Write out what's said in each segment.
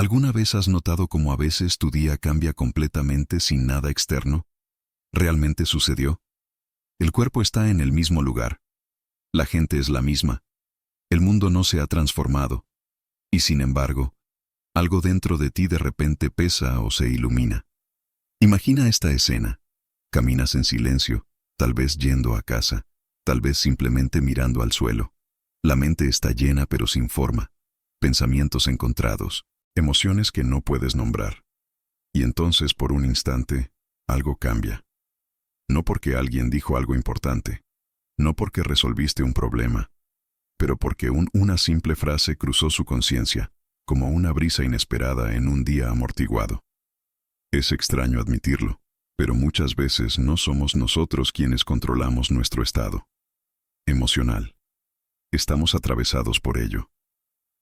¿Alguna vez has notado cómo a veces tu día cambia completamente sin nada externo? ¿Realmente sucedió? El cuerpo está en el mismo lugar. La gente es la misma. El mundo no se ha transformado. Y sin embargo, algo dentro de ti de repente pesa o se ilumina. Imagina esta escena. Caminas en silencio, tal vez yendo a casa, tal vez simplemente mirando al suelo. La mente está llena pero sin forma. Pensamientos encontrados, emociones que no puedes nombrar. Y entonces, por un instante, algo cambia. No porque alguien dijo algo importante, no porque resolviste un problema, pero porque una simple frase cruzó su conciencia, como una brisa inesperada en un día amortiguado. Es extraño admitirlo, pero muchas veces no somos nosotros quienes controlamos nuestro estado emocional. Estamos atravesados por ello,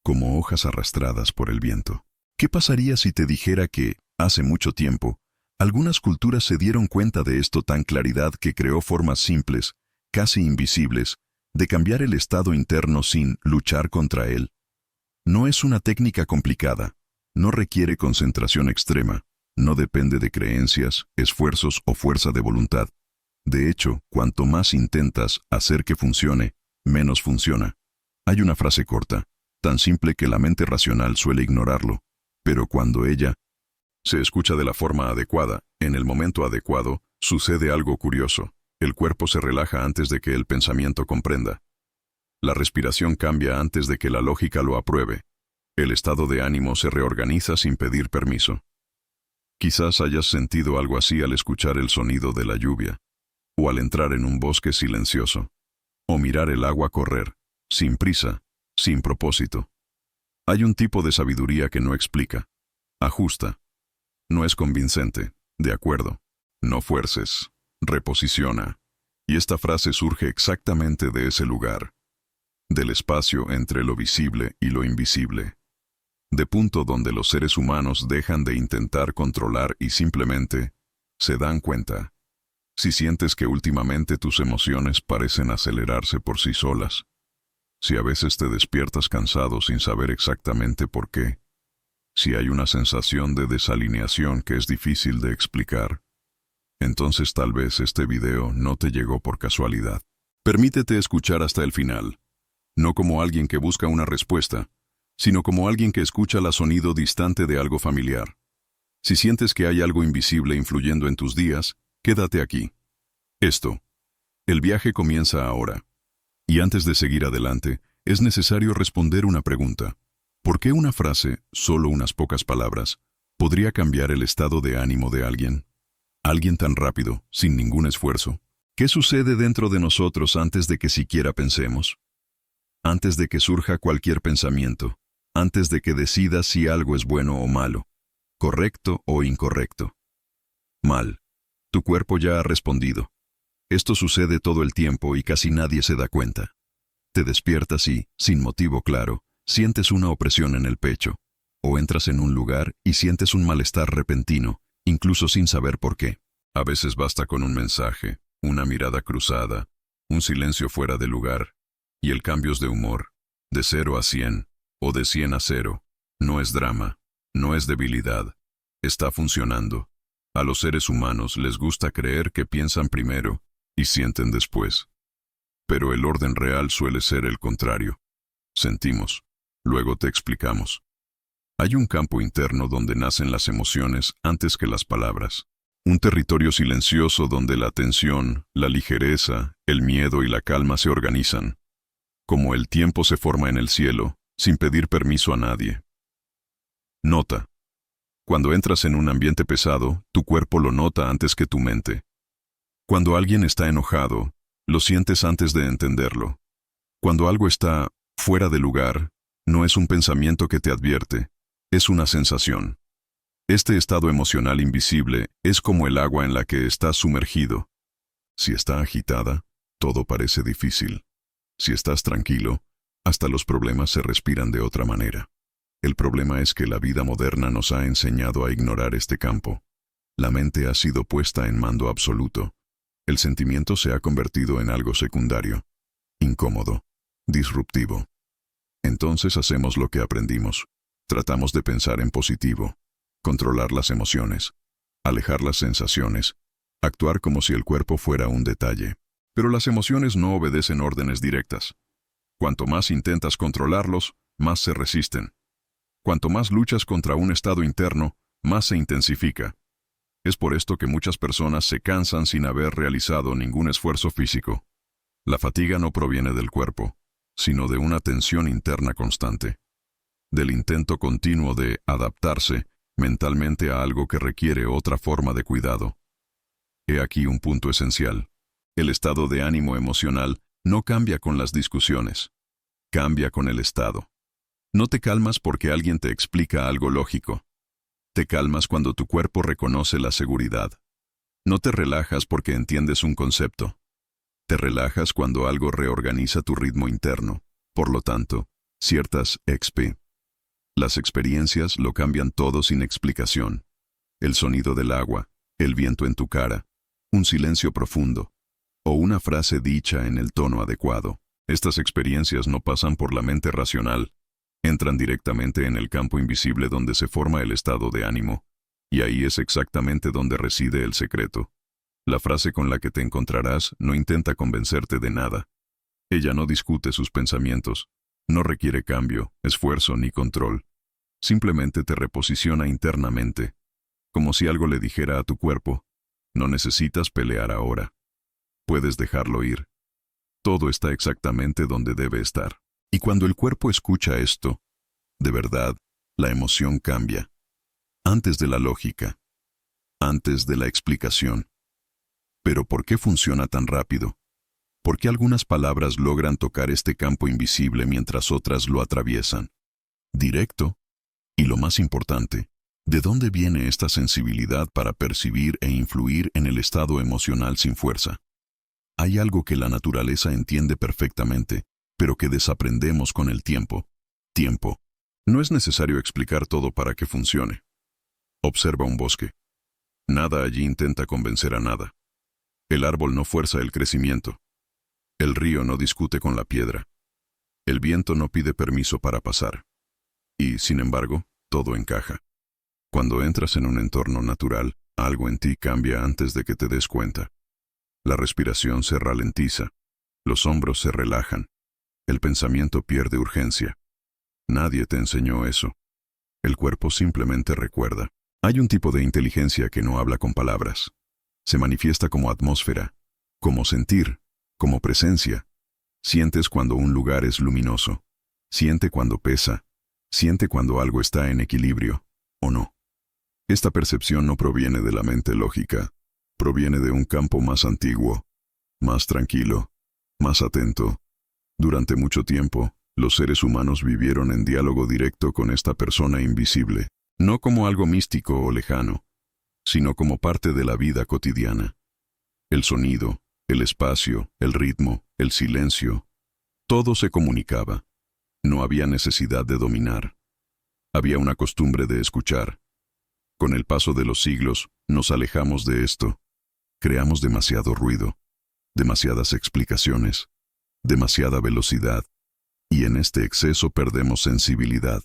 como hojas arrastradas por el viento. ¿Qué pasaría si te dijera que, hace mucho tiempo, algunas culturas se dieron cuenta de esto tan claridad que creó formas simples, casi invisibles, de cambiar el estado interno sin luchar contra él? No es una técnica complicada, no requiere concentración extrema, no depende de creencias, esfuerzos o fuerza de voluntad. De hecho, cuanto más intentas hacer que funcione, menos funciona. Hay una frase corta, tan simple que la mente racional suele ignorarlo, pero cuando ella se escucha de la forma adecuada, en el momento adecuado, sucede algo curioso. El cuerpo se relaja antes de que el pensamiento comprenda. La respiración cambia antes de que la lógica lo apruebe. El estado de ánimo se reorganiza sin pedir permiso. Quizás hayas sentido algo así al escuchar el sonido de la lluvia, o al entrar en un bosque silencioso, o mirar el agua correr, sin prisa, sin propósito. Hay un tipo de sabiduría que no explica, ajusta. No es convincente, de acuerdo. No fuerces, reposiciona. Y esta frase surge exactamente de ese lugar, del espacio entre lo visible y lo invisible, de punto donde los seres humanos dejan de intentar controlar y simplemente se dan cuenta. Si sientes que últimamente tus emociones parecen acelerarse por sí solas, si a veces te despiertas cansado sin saber exactamente por qué, si hay una sensación de desalineación que es difícil de explicar, entonces tal vez este video no te llegó por casualidad. Permítete escuchar hasta el final, no como alguien que busca una respuesta, sino como alguien que escucha el sonido distante de algo familiar. Si sientes que hay algo invisible influyendo en tus días, quédate aquí. El viaje comienza ahora. Y antes de seguir adelante, es necesario responder una pregunta. ¿Por qué una frase, solo unas pocas palabras, podría cambiar el estado de ánimo de alguien? Alguien tan rápido, sin ningún esfuerzo. ¿Qué sucede dentro de nosotros antes de que siquiera pensemos? Antes de que surja cualquier pensamiento, antes de que decidas si algo es bueno o malo, correcto o incorrecto. Mal. Tu cuerpo ya ha respondido. Esto sucede todo el tiempo y casi nadie se da cuenta. Te despiertas y, sin motivo claro, sientes una opresión en el pecho, o entras en un lugar y sientes un malestar repentino, incluso sin saber por qué. A veces basta con un mensaje, una mirada cruzada, un silencio fuera de lugar, y el cambio es de humor, de 0 a 100, o de 100 a 0. No es drama, no es debilidad, está funcionando. A los seres humanos les gusta creer que piensan primero y sienten después. Pero el orden real suele ser el contrario. Sentimos, luego te explicamos. Hay un campo interno donde nacen las emociones antes que las palabras. Un territorio silencioso donde la atención, la ligereza, el miedo y la calma se organizan. Como el tiempo se forma en el cielo, sin pedir permiso a nadie. Nota. Cuando entras en un ambiente pesado, tu cuerpo lo nota antes que tu mente. Cuando alguien está enojado, lo sientes antes de entenderlo. Cuando algo está fuera de lugar, no es un pensamiento que te advierte, es una sensación. Este estado emocional invisible es como el agua en la que estás sumergido. Si está agitada, todo parece difícil. Si estás tranquilo, hasta los problemas se respiran de otra manera. El problema es que la vida moderna nos ha enseñado a ignorar este campo. La mente ha sido puesta en mando absoluto. El sentimiento se ha convertido en algo secundario, incómodo, disruptivo. Entonces hacemos lo que aprendimos. Tratamos de pensar en positivo, controlar las emociones, alejar las sensaciones, actuar como si el cuerpo fuera un detalle. Pero las emociones no obedecen órdenes directas. Cuanto más intentas controlarlos, más se resisten. Cuanto más luchas contra un estado interno, más se intensifica. Es por esto que muchas personas se cansan sin haber realizado ningún esfuerzo físico. La fatiga no proviene del cuerpo, sino de una tensión interna constante, del intento continuo de adaptarse mentalmente a algo que requiere otra forma de cuidado. He aquí un punto esencial. El estado de ánimo emocional no cambia con las discusiones, cambia con el estado. No te calmas porque alguien te explica algo lógico. Te calmas cuando tu cuerpo reconoce la seguridad. No te relajas porque entiendes un concepto. Te relajas cuando algo reorganiza tu ritmo interno. Por lo tanto, ciertas las experiencias lo cambian todo sin explicación. El sonido del agua, el viento en tu cara, un silencio profundo, o una frase dicha en el tono adecuado. Estas experiencias no pasan por la mente racional, entran directamente en el campo invisible donde se forma el estado de ánimo, y ahí es exactamente donde reside el secreto. La frase con la que te encontrarás no intenta convencerte de nada. Ella no discute sus pensamientos, no requiere cambio, esfuerzo ni control. Simplemente te reposiciona internamente, como si algo le dijera a tu cuerpo: no necesitas pelear ahora. Puedes dejarlo ir. Todo está exactamente donde debe estar. Y cuando el cuerpo escucha esto, de verdad, la emoción cambia. Antes de la lógica, antes de la explicación. Pero ¿por qué funciona tan rápido? ¿Por qué algunas palabras logran tocar este campo invisible mientras otras lo atraviesan? Directo. Y lo más importante, ¿de dónde viene esta sensibilidad para percibir e influir en el estado emocional sin fuerza? Hay algo que la naturaleza entiende perfectamente, pero que desaprendemos con el tiempo. Tiempo. No es necesario explicar todo para que funcione. Observa un bosque. Nada allí intenta convencer a nada. El árbol no fuerza el crecimiento. El río no discute con la piedra. El viento no pide permiso para pasar. Y, sin embargo, todo encaja. Cuando entras en un entorno natural, algo en ti cambia antes de que te des cuenta. La respiración se ralentiza, los hombros se relajan, el pensamiento pierde urgencia. Nadie te enseñó eso. El cuerpo simplemente recuerda. Hay un tipo de inteligencia que no habla con palabras. Se manifiesta como atmósfera, como sentir, como presencia. Sientes cuando un lugar es luminoso. Siente cuando pesa. Siente cuando algo está en equilibrio, o no. Esta percepción no proviene de la mente lógica. Proviene de un campo más antiguo, más tranquilo, más atento. Durante mucho tiempo, los seres humanos vivieron en diálogo directo con esta persona invisible, no como algo místico o lejano, sino como parte de la vida cotidiana. El sonido, el espacio, el ritmo, el silencio, todo se comunicaba. No había necesidad de dominar. Había una costumbre de escuchar. Con el paso de los siglos, nos alejamos de esto. Creamos demasiado ruido, demasiadas explicaciones, demasiada velocidad, y en este exceso perdemos sensibilidad.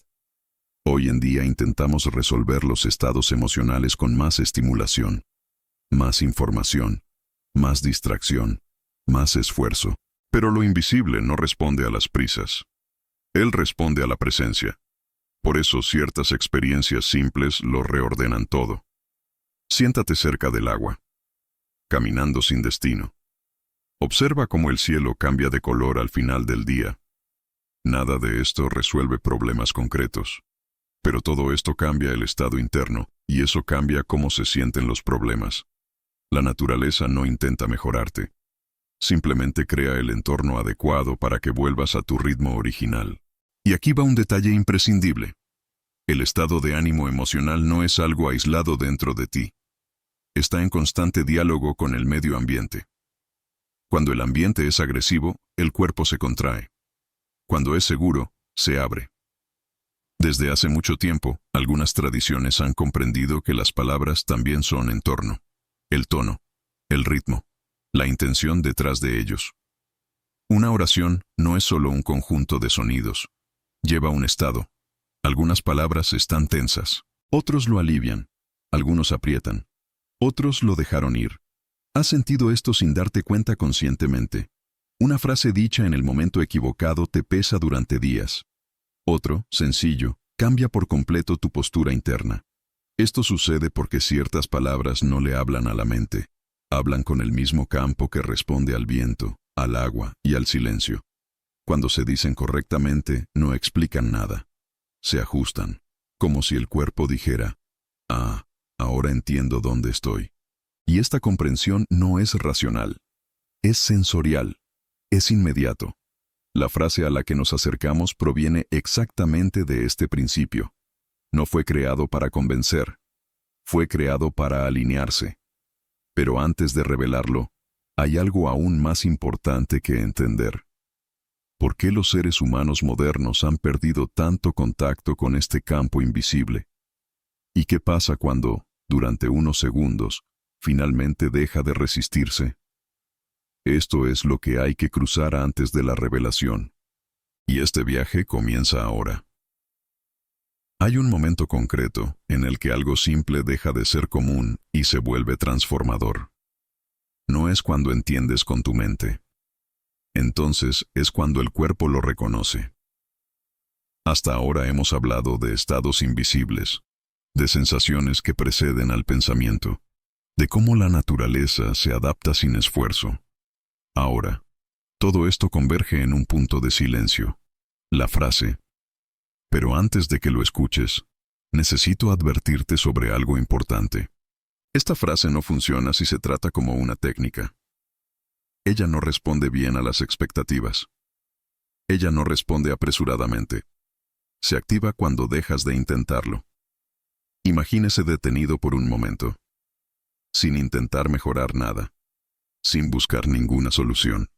Hoy en día intentamos resolver los estados emocionales con más estimulación, más información, más distracción, más esfuerzo. Pero lo invisible no responde a las prisas. Él responde a la presencia. Por eso ciertas experiencias simples lo reordenan todo. Siéntate cerca del agua, caminando sin destino. Observa cómo el cielo cambia de color al final del día. Nada de esto resuelve problemas concretos. Pero todo esto cambia el estado interno, y eso cambia cómo se sienten los problemas. La naturaleza no intenta mejorarte. Simplemente crea el entorno adecuado para que vuelvas a tu ritmo original. Y aquí va un detalle imprescindible. El estado de ánimo emocional no es algo aislado dentro de ti. Está en constante diálogo con el medio ambiente. Cuando el ambiente es agresivo, el cuerpo se contrae. Cuando es seguro, se abre. Desde hace mucho tiempo, algunas tradiciones han comprendido que las palabras también son entorno. El tono, el ritmo, la intención detrás de ellos. Una oración no es solo un conjunto de sonidos. Lleva un estado, Algunas palabras están tensas. Otros lo alivian. Algunos aprietan. Otros lo dejaron ir. Has sentido esto sin darte cuenta conscientemente. Una frase dicha en el momento equivocado te pesa durante días. Otro, sencillo, cambia por completo tu postura interna. Esto sucede porque ciertas palabras no le hablan a la mente. Hablan con el mismo campo que responde al viento, al agua y al silencio. Cuando se dicen correctamente, no explican nada. Se ajustan, como si el cuerpo dijera, «Ah, ahora entiendo dónde estoy». Y esta comprensión no es racional. Es sensorial. Es inmediato. La frase a la que nos acercamos proviene exactamente de este principio. No fue creado para convencer. Fue creado para alinearse. Pero antes de revelarlo, hay algo aún más importante que entender. ¿Por qué los seres humanos modernos han perdido tanto contacto con este campo invisible? ¿Y qué pasa cuando, durante unos segundos, finalmente deja de resistirse? Esto es lo que hay que cruzar antes de la revelación. Y este viaje comienza ahora. Hay un momento concreto en el que algo simple deja de ser común y se vuelve transformador. No es cuando entiendes con tu mente. Entonces es cuando el cuerpo lo reconoce. Hasta ahora hemos hablado de estados invisibles, de sensaciones que preceden al pensamiento, de cómo la naturaleza se adapta sin esfuerzo. Ahora, todo esto converge en un punto de silencio, la frase. Pero antes de que lo escuches, necesito advertirte sobre algo importante. Esta frase no funciona si se trata como una técnica. Ella no responde bien a las expectativas. Ella no responde apresuradamente. Se activa cuando dejas de intentarlo. Imagínese detenido por un momento, sin intentar mejorar nada, sin buscar ninguna solución,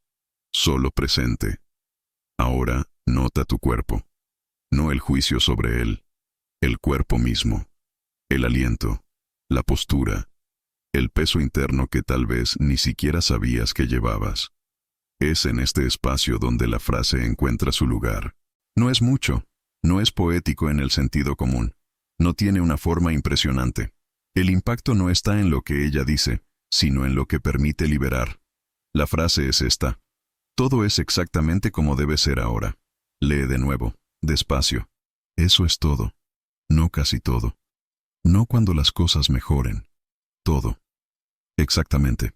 solo presente. Ahora, nota tu cuerpo, no el juicio sobre él, el cuerpo mismo, el aliento, la postura, el peso interno que tal vez ni siquiera sabías que llevabas. Es en este espacio donde la frase encuentra su lugar. No es mucho, no es poético en el sentido común, no tiene una forma impresionante. El impacto no está en lo que ella dice, sino en lo que permite liberar. La frase es esta: todo es exactamente como debe ser ahora. Lee de nuevo, despacio. Eso es todo. No casi todo. No cuando las cosas mejoren. Todo. Exactamente.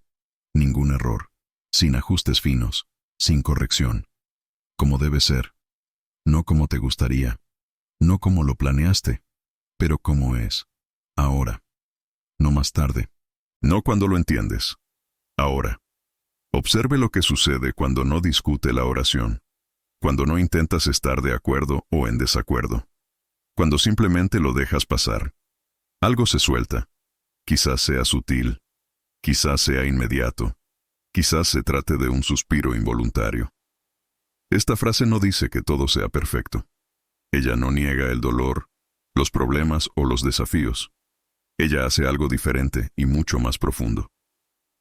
Ningún error. Sin ajustes finos. Sin corrección. Como debe ser. No como te gustaría. No como lo planeaste. Pero como es. Ahora. No más tarde. No cuando lo entiendes. Ahora. Observe lo que sucede cuando no discute la oración. Cuando no intentas estar de acuerdo o en desacuerdo. Cuando simplemente lo dejas pasar. Algo se suelta. Quizás sea sutil. Quizás sea inmediato. Quizás se trate de un suspiro involuntario. Esta frase no dice que todo sea perfecto. Ella no niega el dolor, los problemas o los desafíos. Ella hace algo diferente y mucho más profundo.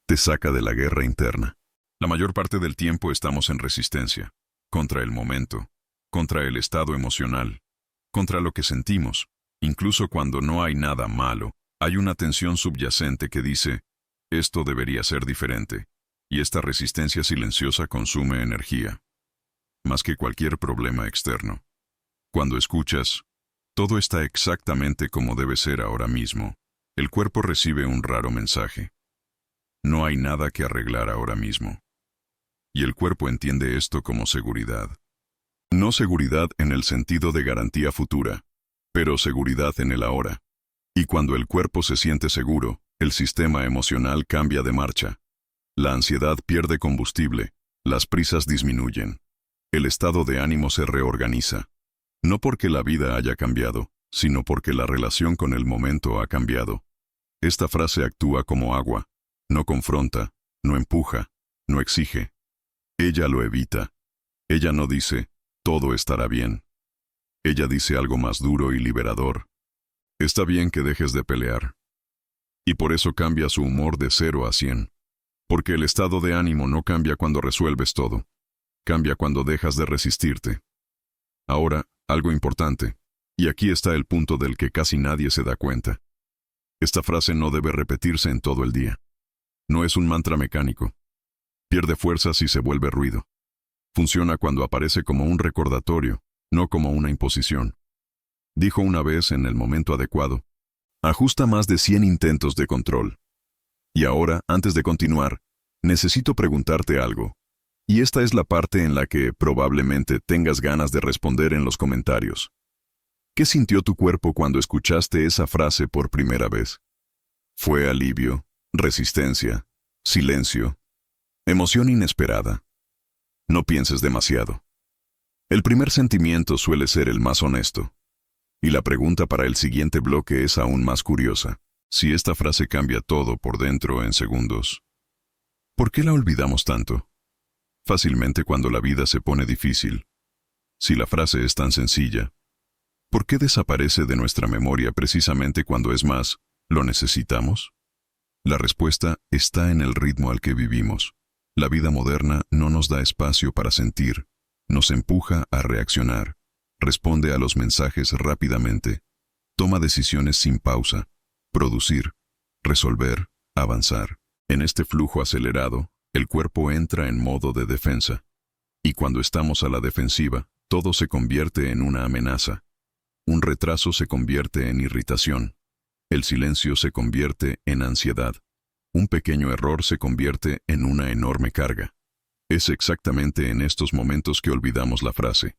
Te saca de la guerra interna. La mayor parte del tiempo estamos en resistencia, contra el momento, contra el estado emocional, contra lo que sentimos. Incluso cuando no hay nada malo, hay una tensión subyacente que dice, esto debería ser diferente, y esta resistencia silenciosa consume energía, más que cualquier problema externo. Cuando escuchas, todo está exactamente como debe ser ahora mismo, el cuerpo recibe un raro mensaje. No hay nada que arreglar ahora mismo. Y el cuerpo entiende esto como seguridad. No seguridad en el sentido de garantía futura, pero seguridad en el ahora. Y cuando el cuerpo se siente seguro, el sistema emocional cambia de marcha. La ansiedad pierde combustible, las prisas disminuyen. El estado de ánimo se reorganiza. No porque la vida haya cambiado, sino porque la relación con el momento ha cambiado. Esta frase actúa como agua. No confronta, no empuja, no exige. Ella lo evita. Ella no dice, todo estará bien. Ella dice algo más duro y liberador. Está bien que dejes de pelear. Y por eso cambia su humor de 0 a 100. Porque el estado de ánimo no cambia cuando resuelves todo. Cambia cuando dejas de resistirte. Ahora, algo importante. Y aquí está el punto del que casi nadie se da cuenta. Esta frase no debe repetirse en todo el día. No es un mantra mecánico. Pierde fuerza si se vuelve ruido. Funciona cuando aparece como un recordatorio, no como una imposición. Dijo una vez en el momento adecuado: ajusta más de 100 intentos de control. Y ahora, antes de continuar, necesito preguntarte algo. Y esta es la parte en la que probablemente tengas ganas de responder en los comentarios. ¿Qué sintió tu cuerpo cuando escuchaste esa frase por primera vez? ¿Fue alivio, resistencia, silencio, emoción inesperada? No pienses demasiado. El primer sentimiento suele ser el más honesto. Y la pregunta para el siguiente bloque es aún más curiosa. Si esta frase cambia todo por dentro en segundos, ¿por qué la olvidamos tanto? Fácilmente cuando la vida se pone difícil. Si la frase es tan sencilla, ¿por qué desaparece de nuestra memoria precisamente cuando es más, lo necesitamos? La respuesta está en el ritmo al que vivimos. La vida moderna no nos da espacio para sentir, nos empuja a reaccionar, responde a los mensajes rápidamente, toma decisiones sin pausa, producir, resolver, avanzar. En este flujo acelerado, el cuerpo entra en modo de defensa. Y cuando estamos a la defensiva, todo se convierte en una amenaza. Un retraso se convierte en irritación. El silencio se convierte en ansiedad. Un pequeño error se convierte en una enorme carga. Es exactamente en estos momentos que olvidamos la frase.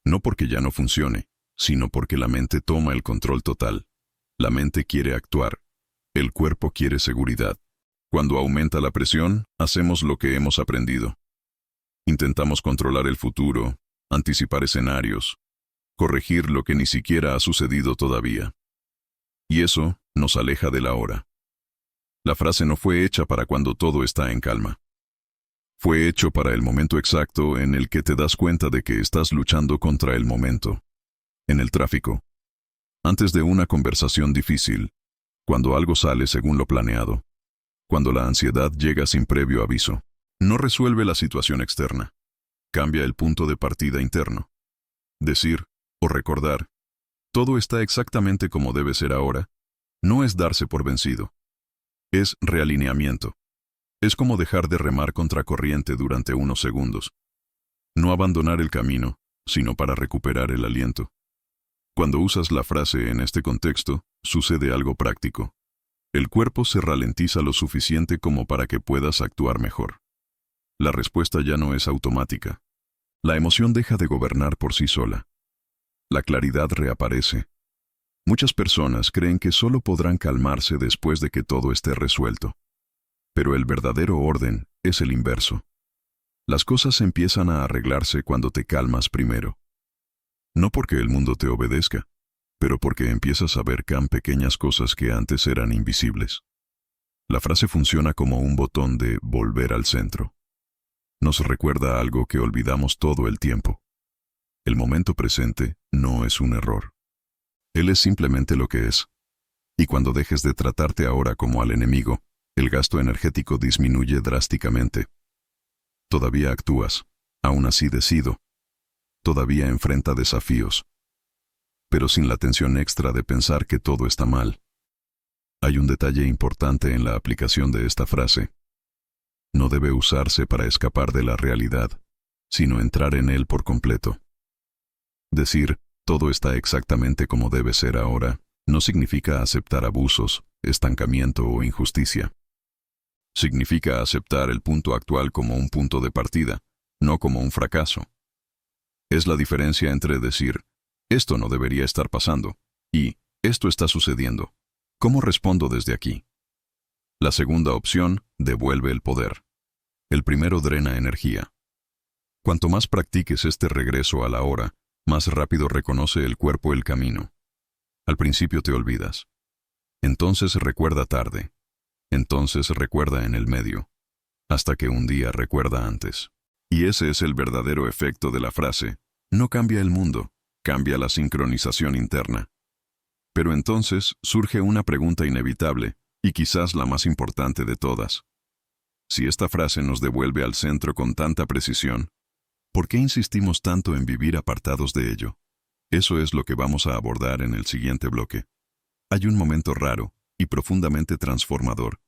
No porque ya no funcione, sino porque la mente toma el control total. La mente quiere actuar. El cuerpo quiere seguridad. Cuando aumenta la presión, hacemos lo que hemos aprendido. Intentamos controlar el futuro, anticipar escenarios, corregir lo que ni siquiera ha sucedido todavía. Y eso nos aleja de la hora. La frase no fue hecha para cuando todo está en calma. Fue hecho para el momento exacto en el que te das cuenta de que estás luchando contra el momento. En el tráfico. Antes de una conversación difícil. Cuando algo sale según lo planeado. Cuando la ansiedad llega sin previo aviso. No resuelve la situación externa. Cambia el punto de partida interno. Decir, o recordar, todo está exactamente como debe ser ahora, no es darse por vencido. Es realineamiento. Es como dejar de remar contracorriente durante unos segundos. No abandonar el camino, sino para recuperar el aliento. Cuando usas la frase en este contexto, sucede algo práctico. El cuerpo se ralentiza lo suficiente como para que puedas actuar mejor. La respuesta ya no es automática. La emoción deja de gobernar por sí sola. La claridad reaparece. Muchas personas creen que solo podrán calmarse después de que todo esté resuelto. Pero el verdadero orden es el inverso. Las cosas empiezan a arreglarse cuando te calmas primero. No porque el mundo te obedezca, pero porque empiezas a ver pequeñas cosas que antes eran invisibles. La frase funciona como un botón de volver al centro. Nos recuerda algo que olvidamos todo el tiempo. El momento presente no es un error. Él es simplemente lo que es. Y cuando dejes de tratarte ahora como al enemigo, el gasto energético disminuye drásticamente. Todavía actúas, aún así decido. Todavía enfrenta desafíos. Pero sin la tensión extra de pensar que todo está mal. Hay un detalle importante en la aplicación de esta frase. No debe usarse para escapar de la realidad, sino entrar en él por completo. Decir, todo está exactamente como debe ser ahora, no significa aceptar abusos, estancamiento o injusticia. Significa aceptar el punto actual como un punto de partida, no como un fracaso. Es la diferencia entre decir, esto no debería estar pasando, y esto está sucediendo. ¿Cómo respondo desde aquí? La segunda opción devuelve el poder. El primero drena energía. Cuanto más practiques este regreso a la hora, más rápido reconoce el cuerpo el camino. Al principio te olvidas. Entonces recuerda tarde. Entonces recuerda en el medio. Hasta que un día recuerda antes. Y ese es el verdadero efecto de la frase. No cambia el mundo, cambia la sincronización interna. Pero entonces surge una pregunta inevitable, y quizás la más importante de todas. Si esta frase nos devuelve al centro con tanta precisión, ¿por qué insistimos tanto en vivir apartados de ello? Eso es lo que vamos a abordar en el siguiente bloque. Hay un momento raro y profundamente transformador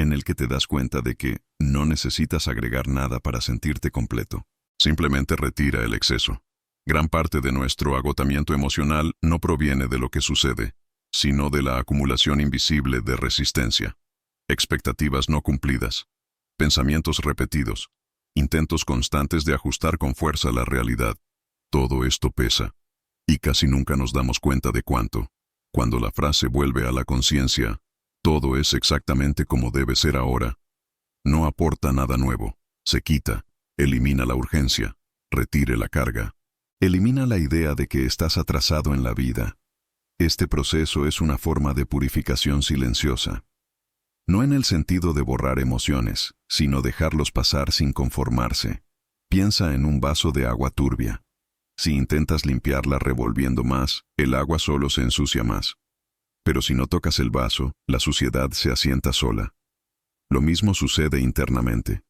en el que te das cuenta de que no necesitas agregar nada para sentirte completo. Simplemente retira el exceso. Gran parte de nuestro agotamiento emocional no proviene de lo que sucede, sino de la acumulación invisible de resistencia, expectativas no cumplidas, pensamientos repetidos, intentos constantes de ajustar con fuerza la realidad. Todo esto pesa, y casi nunca nos damos cuenta de cuánto. Cuando la frase vuelve a la conciencia, todo es exactamente como debe ser ahora. No aporta nada nuevo, se quita, elimina la urgencia, retire la carga, elimina la idea de que estás atrasado en la vida. Este proceso es una forma de purificación silenciosa. No en el sentido de borrar emociones, sino dejarlos pasar sin conformarse. Piensa en un vaso de agua turbia. Si intentas limpiarla revolviendo más, el agua solo se ensucia más. Pero si no tocas el vaso, la suciedad se asienta sola. Lo mismo sucede internamente.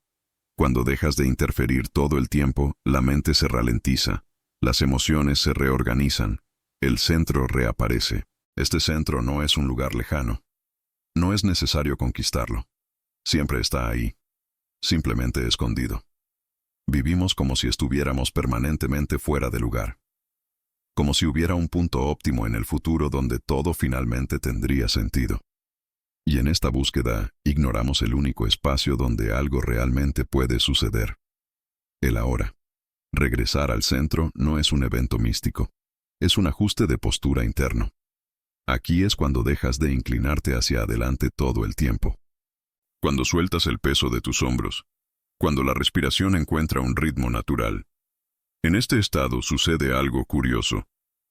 Cuando dejas de interferir todo el tiempo, la mente se ralentiza, las emociones se reorganizan, el centro reaparece. Este centro no es un lugar lejano. No es necesario conquistarlo. Siempre está ahí, simplemente escondido. Vivimos como si estuviéramos permanentemente fuera de lugar. Como si hubiera un punto óptimo en el futuro donde todo finalmente tendría sentido. Y en esta búsqueda, ignoramos el único espacio donde algo realmente puede suceder. El ahora. Regresar al centro no es un evento místico. Es un ajuste de postura interno. Aquí es cuando dejas de inclinarte hacia adelante todo el tiempo. Cuando sueltas el peso de tus hombros. Cuando la respiración encuentra un ritmo natural. En este estado sucede algo curioso.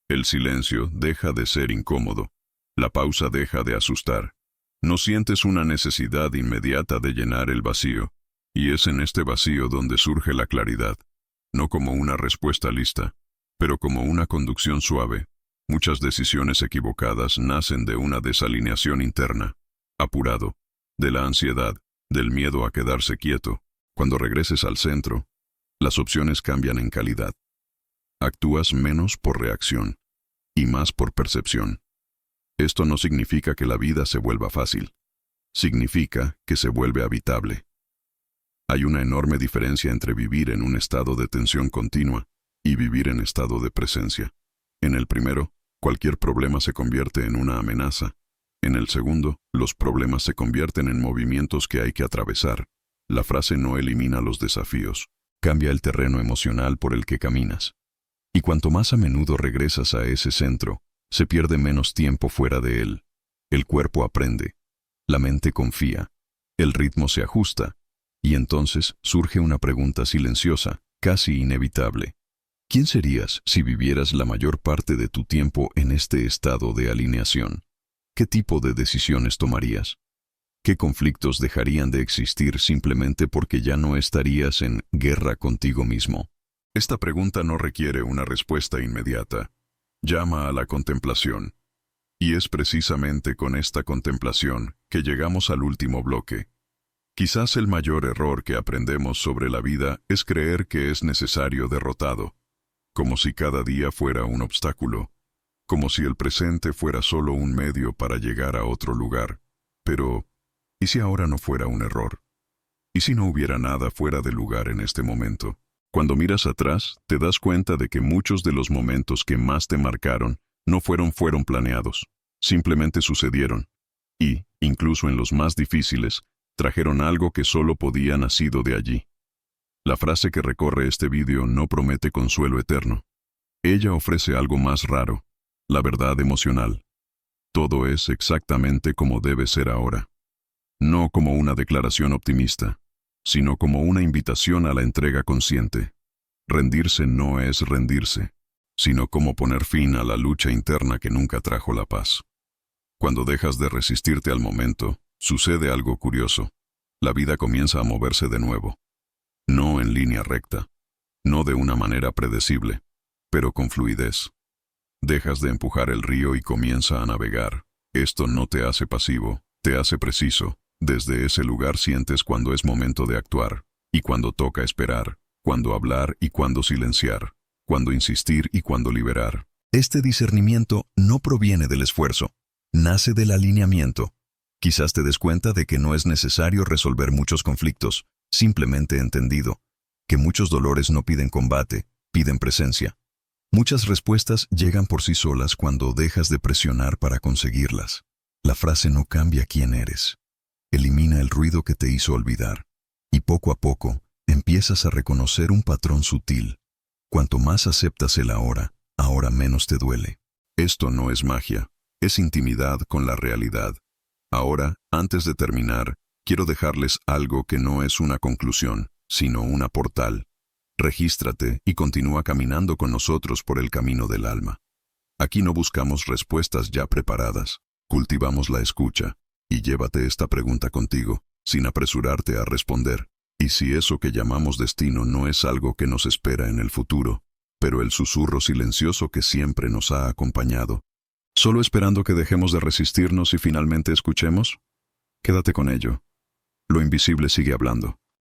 El silencio deja de ser incómodo. La pausa deja de asustar. No sientes una necesidad inmediata de llenar el vacío, y es en este vacío donde surge la claridad. No como una respuesta lista, pero como una conducción suave. Muchas decisiones equivocadas nacen de una desalineación interna, apurado, de la ansiedad, del miedo a quedarse quieto. Cuando regreses al centro, las opciones cambian en calidad. Actúas menos por reacción y más por percepción. Esto no significa que la vida se vuelva fácil. Significa que se vuelve habitable. Hay una enorme diferencia entre vivir en un estado de tensión continua y vivir en estado de presencia. En el primero, cualquier problema se convierte en una amenaza. En el segundo, los problemas se convierten en movimientos que hay que atravesar. La frase no elimina los desafíos, cambia el terreno emocional por el que caminas. Y cuanto más a menudo regresas a ese centro, se pierde menos tiempo fuera de él. El cuerpo aprende, la mente confía, el ritmo se ajusta, y entonces surge una pregunta silenciosa, casi inevitable. ¿Quién serías si vivieras la mayor parte de tu tiempo en este estado de alineación? ¿Qué tipo de decisiones tomarías? ¿Qué conflictos dejarían de existir simplemente porque ya no estarías en guerra contigo mismo? Esta pregunta no requiere una respuesta inmediata. Llama a la contemplación. Y es precisamente con esta contemplación que llegamos al último bloque. Quizás el mayor error que aprendemos sobre la vida es creer que es necesario derrotado, como si cada día fuera un obstáculo, como si el presente fuera solo un medio para llegar a otro lugar. Pero, ¿y si ahora no fuera un error? ¿Y si no hubiera nada fuera de lugar en este momento? Cuando miras atrás, te das cuenta de que muchos de los momentos que más te marcaron no fueron planeados, simplemente sucedieron. Y, incluso en los más difíciles, trajeron algo que solo podía nacido de allí. La frase que recorre este vídeo no promete consuelo eterno. Ella ofrece algo más raro, la verdad emocional. Todo es exactamente como debe ser ahora. No como una declaración optimista, sino como una invitación a la entrega consciente. Rendirse no es rendirse, sino como poner fin a la lucha interna que nunca trajo la paz. Cuando dejas de resistirte al momento, sucede algo curioso. La vida comienza a moverse de nuevo. No en línea recta, no de una manera predecible, pero con fluidez. Dejas de empujar el río y comienza a navegar. Esto no te hace pasivo, te hace preciso. Desde ese lugar sientes cuando es momento de actuar, y cuando toca esperar, cuando hablar y cuando silenciar, cuando insistir y cuando liberar. Este discernimiento no proviene del esfuerzo, nace del alineamiento. Quizás te des cuenta de que no es necesario resolver muchos conflictos, simplemente entendido, que muchos dolores no piden combate, piden presencia. Muchas respuestas llegan por sí solas cuando dejas de presionar para conseguirlas. La frase no cambia quién eres. Elimina el ruido que te hizo olvidar. Y poco a poco, empiezas a reconocer un patrón sutil. Cuanto más aceptas el ahora menos te duele. Esto no es magia, es intimidad con la realidad. Ahora, antes de terminar, quiero dejarles algo que no es una conclusión, sino una portal. Regístrate y continúa caminando con nosotros por el camino del alma. Aquí no buscamos respuestas ya preparadas, cultivamos la escucha, y llévate esta pregunta contigo, sin apresurarte a responder. ¿Y si eso que llamamos destino no es algo que nos espera en el futuro, pero el susurro silencioso que siempre nos ha acompañado, solo esperando que dejemos de resistirnos y finalmente escuchemos? Quédate con ello. Lo invisible sigue hablando.